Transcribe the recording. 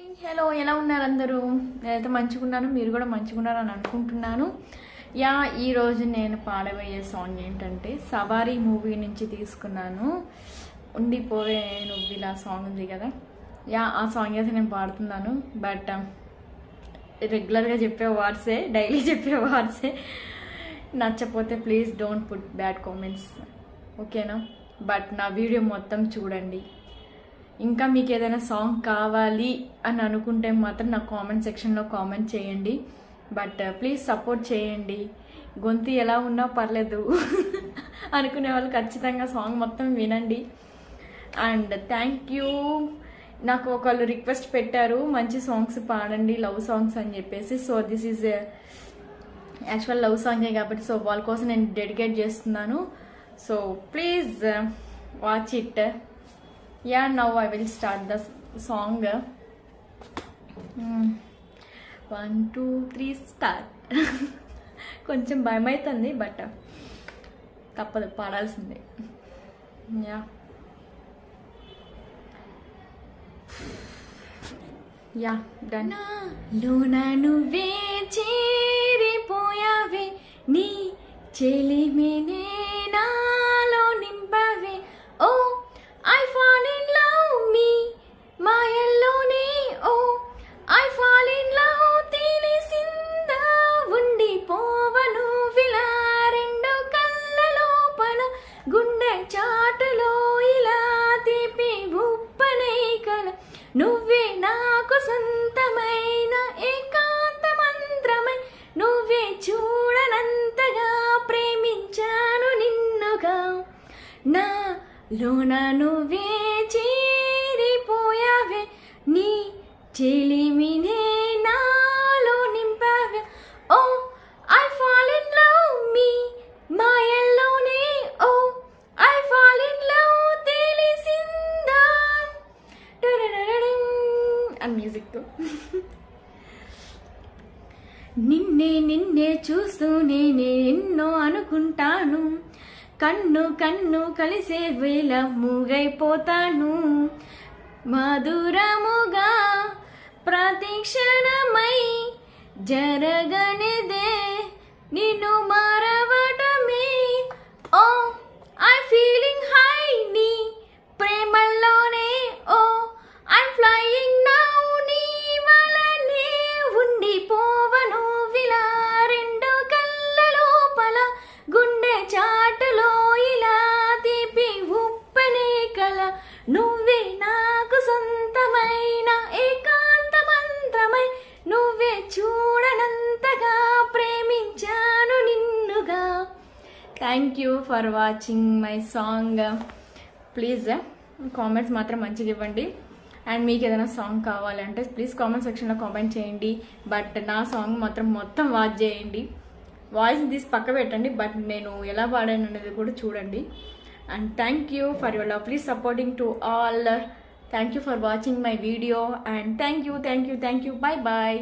Hello, ఎలా ఉన్నారు అందరూ? నేనైతే మంచిగా ఉన్నాను, మీరు కూడా మంచిగా ఉన్నారని అనుకుంటున్నాను. ఈరోజు నేను పాడబోయే సాంగ్ ఏంటంటే సవారీ మూవీ నుంచి తీసుకున్నాను. ఉండిపోయే నువ్వు ఇలా సాంగ్ ఉంది కదా, ఆ సాంగ్ అయితే నేను పాడుతున్నాను. బట్ రెగ్యులర్గా చెప్పే వర్డ్సే, డైలీ చెప్పే వర్డ్సే. నచ్చపోతే please don't put bad comments, ఓకేనా? బట్ నా వీడియో మొత్తం చూడండి. ఇంకా మీకు ఏదైనా సాంగ్ కావాలి అని అనుకుంటే మాత్రం నా కామెంట్ సెక్షన్లో కామెంట్ చేయండి. బట్ ప్లీజ్ సపోర్ట్ చేయండి. గొంతు ఎలా ఉన్నా పర్లేదు అనుకునే వాళ్ళు ఖచ్చితంగా సాంగ్ మొత్తం వినండి. And thank you. నాకు ఒకళ్ళు రిక్వెస్ట్ పెట్టారు, మంచి సాంగ్స్ పాడండి, లవ్ సాంగ్స్ అని చెప్పేసి. So this is actual love సాంగే కాబట్టి సో వాళ్ళ కోసం నేను డెడికేట్ చేస్తున్నాను. So please watch it. Now I will start the song. 1 2 3 start. కొంచెం భయం అవుతుంది, బట్ తప్పదు, పాడాల్సిందే. డన్. లోనా నువ్వే చేరిపోయావే, నీ చెలిమినే నాలో నింపవే. ఓ I fall in love me, మాయల్లోనే. Oh I fall in love, తెలిసిందా ఉండిపోవను విలా రెండు కళ్ళ లోపల గుండె చాటులో ఇలా తీపి ఉప్పనై కల నువ్వే నాకు సొంతమైన ఏకాంత మంత్రమై నువ్వే చూడనంతగా ప్రేమించాను నిన్నుగా. నా లోన నువ్వే చేరిపోయావే, నీ చెలిమినే నాలో నింపావే. ఓ I fall in love me, మాయల్లోనే. Oh I fall in love, తెలిసిందా అని మ్యూజిక్తో. నిన్నే నిన్నే చూస్తూనే ఎన్నో అనుకుంటాను, కన్ను కన్ను కలిసే వేళ మూగైపోతాను. మధురముగా ప్రతిక్షణమై జరగనిదే నిన్ను మరవటమే. ఓ ఐ ఫీలింగ్ హై నీ ప్రేమల్లోనే. ఓ ఐ ఫ్లయింగ్ నౌ, నీ వలనే ఉండిపోవను విలా రెండు కళ్ళ లోపల గుండె చాటులో ఇలా తీపి ఉప్పనే కల నువ్వే నాకు సొంతమైన ఏకాంత మంత్రమై నువ్వే చూడనంతగా ప్రేమించాను నిన్నుగా. Thank you for watching my song. Please comments మాత్రం మంచిగా ఇవ్వండి. అండ్ మీకు ఏదైనా సాంగ్ కావాలంటే ప్లీజ్ కామెంట్ సెక్షన్లో కామెంట్ చేయండి. బట్ నా సాంగ్ మాత్రం మొత్తం వాచ్ చేయండి. వాయిస్ తీసి పక్క పెట్టండి, బట్ నేను ఎలా పాడాను అనేది కూడా చూడండి. And thank you for your love. Please supporting to all. Thank you for watching my video. And thank you. Bye bye.